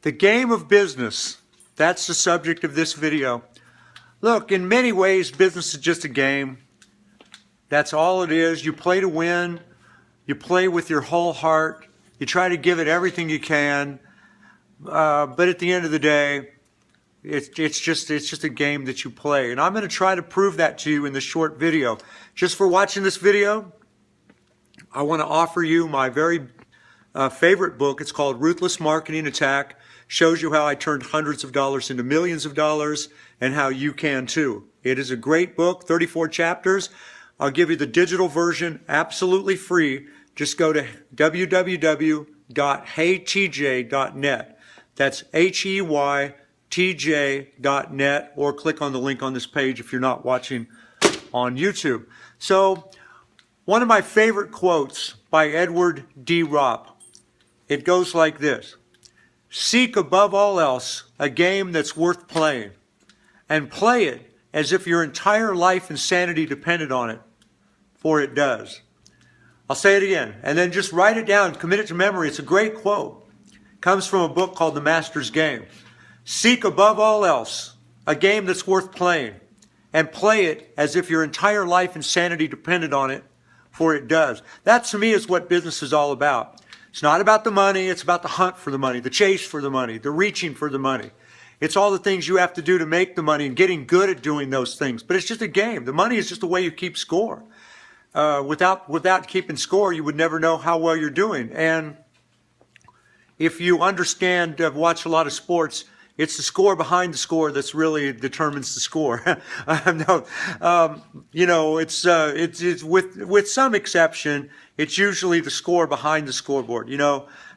The game of business. That's the subject of this video. Look, in many ways, business is just a game. That's all it is. You play to win. You play with your whole heart. You try to give it everything you can. But at the end of the day, it's just a game that you play. And I'm going to try to prove that to you in this short video. Just for watching this video, I want to offer you my very favorite book. It's called Ruthless Marketing Attack. Shows you how I turned hundreds of dollars into millions of dollars and how you can too. It is a great book, 34 chapters. I'll give you the digital version absolutely free. Just go to www.heytj.net. That's HEYTJ.net, or click on the link on this page if you're not watching on YouTube. So, one of my favorite quotes by Edward D. Ropp. It goes like this. Seek above all else a game that's worth playing, and play it as if your entire life and sanity depended on it, for it does. I'll say it again, and then just write it down, commit it to memory. It's a great quote. It comes from a book called The Master's Game. Seek above all else a game that's worth playing, and play it as if your entire life and sanity depended on it, for it does. That to me is what business is all about. It's not about the money, it's about the hunt for the money, the chase for the money, the reaching for the money. It's all the things you have to do to make the money and getting good at doing those things. But it's just a game. The money is just a way you keep score. Without keeping score, you would never know how well you're doing. And if you understand, watch a lot of sports, it's the score behind the score that's really determines the score. It's with some exception, it's usually the score behind the scoreboard.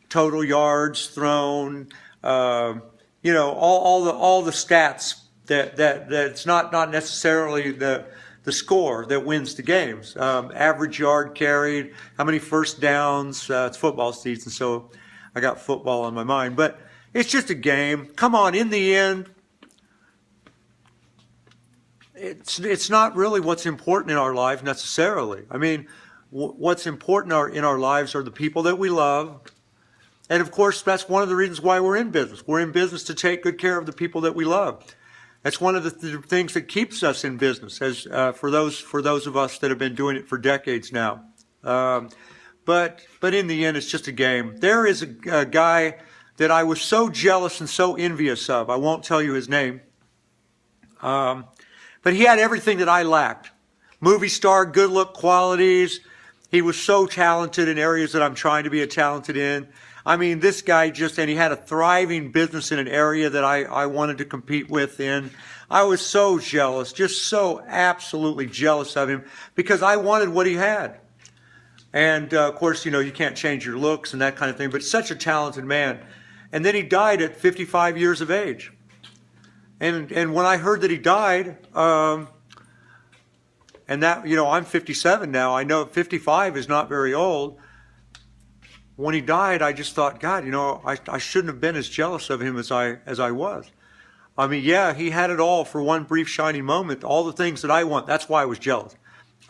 Total yards thrown, all the stats that's not necessarily the score that wins the games. Average yard carried, how many first downs. It's football season, so I got football on my mind, but it's just a game. Come on, in the end, it's not really what's important in our life necessarily. I mean, what's important in our lives are the people that we love. And of course, that's one of the reasons why we're in business. We're in business to take good care of the people that we love. That's one of the things that keeps us in business, as for those of us that have been doing it for decades now. But in the end, it's just a game. There is a guy that I was so jealous and so envious of. I won't tell you his name. But he had everything that I lacked. Movie star, good look qualities. He was so talented in areas that I'm trying to be talented in. I mean, this guy and he had a thriving business in an area that I wanted to compete with in. I was so jealous, just so absolutely jealous of him because I wanted what he had. And of course, you can't change your looks and that kind of thing, but such a talented man. And then he died at 55 years of age. And when I heard that he died, and that, I'm 57 now. I know 55 is not very old. When he died, I just thought, God, I shouldn't have been as jealous of him as I was. I mean, yeah, he had it all for one brief shining moment, all the things that I want. That's why I was jealous.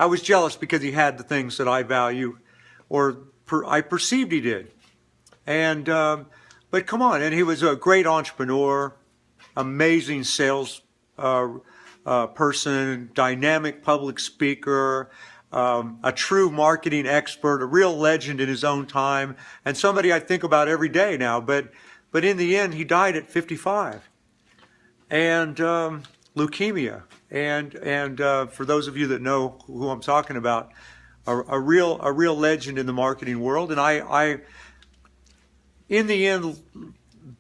I was jealous because he had the things that I value, or I perceived he did. And but come on, and he was a great entrepreneur, amazing sales person, dynamic public speaker, a true marketing expert, a real legend in his own time, and somebody I think about every day now. But in the end, he died at 55, and leukemia. And for those of you that know who I'm talking about, a real legend in the marketing world. And I in the end,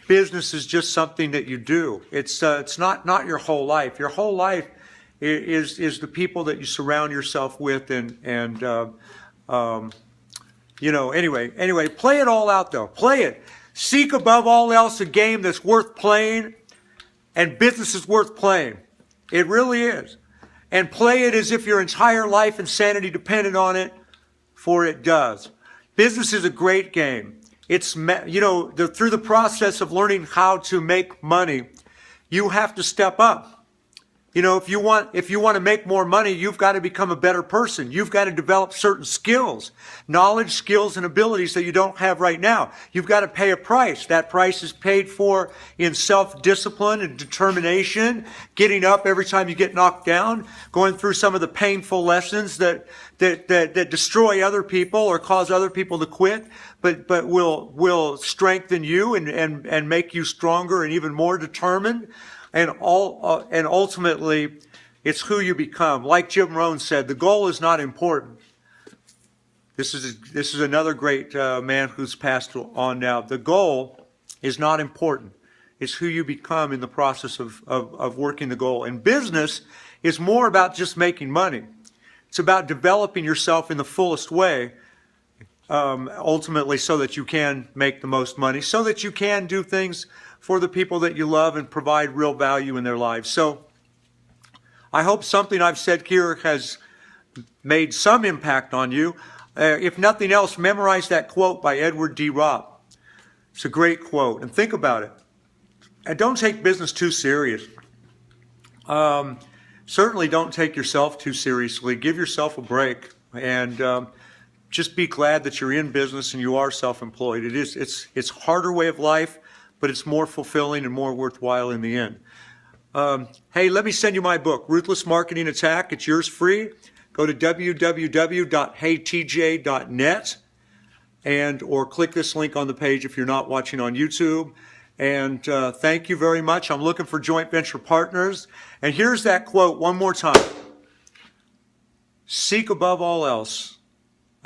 business is just something that you do. It's not your whole life. Your whole life is the people that you surround yourself with, and anyway, play it all out though. Play it. Seek above all else a game that's worth playing, and business is worth playing. It really is. And play it as if your entire life and sanity depended on it, for it does. Business is a great game. It's, through the process of learning how to make money, you have to step up. You know, if you want to make more money, you've got to become a better person. You've got to develop certain skills, knowledge, skills, and abilities that you don't have right now. You've got to pay a price. That price is paid for in self-discipline and determination, getting up every time you get knocked down, going through some of the painful lessons that destroy other people or cause other people to quit, but will strengthen you and make you stronger and even more determined. And ultimately, it's who you become. Like Jim Rohn said, the goal is not important. This is another great man who's passed on now. The goal is not important. It's who you become in the process of working the goal. And business is more about just making money. It's about developing yourself in the fullest way, ultimately, so that you can make the most money, so that you can do things for the people that you love and provide real value in their lives. So I hope something I've said here has made some impact on you. If nothing else, memorize that quote by Edward D. Robb. It's a great quote, and think about it. And don't take business too serious. Certainly don't take yourself too seriously. Give yourself a break, and just be glad that you're in business and you are self-employed. It's a harder way of life, but it's more fulfilling and more worthwhile in the end. Hey, let me send you my book, Ruthless Marketing Attack. It's yours free. Go to www.heytj.net or click this link on the page if you're not watching on YouTube. And thank you very much. I'm looking for joint venture partners. And here's that quote one more time. Seek above all else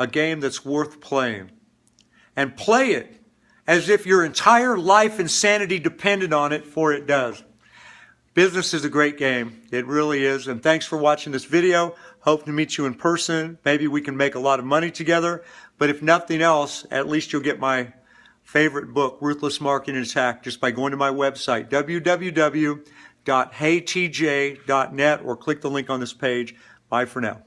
a game that's worth playing. And play it as if your entire life and sanity depended on it, for it does. Business is a great game. It really is. And thanks for watching this video. Hope to meet you in person. Maybe we can make a lot of money together. But if nothing else, at least you'll get my favorite book, Ruthless Marketing Attack, just by going to my website, www.heytj.net, or click the link on this page. Bye for now.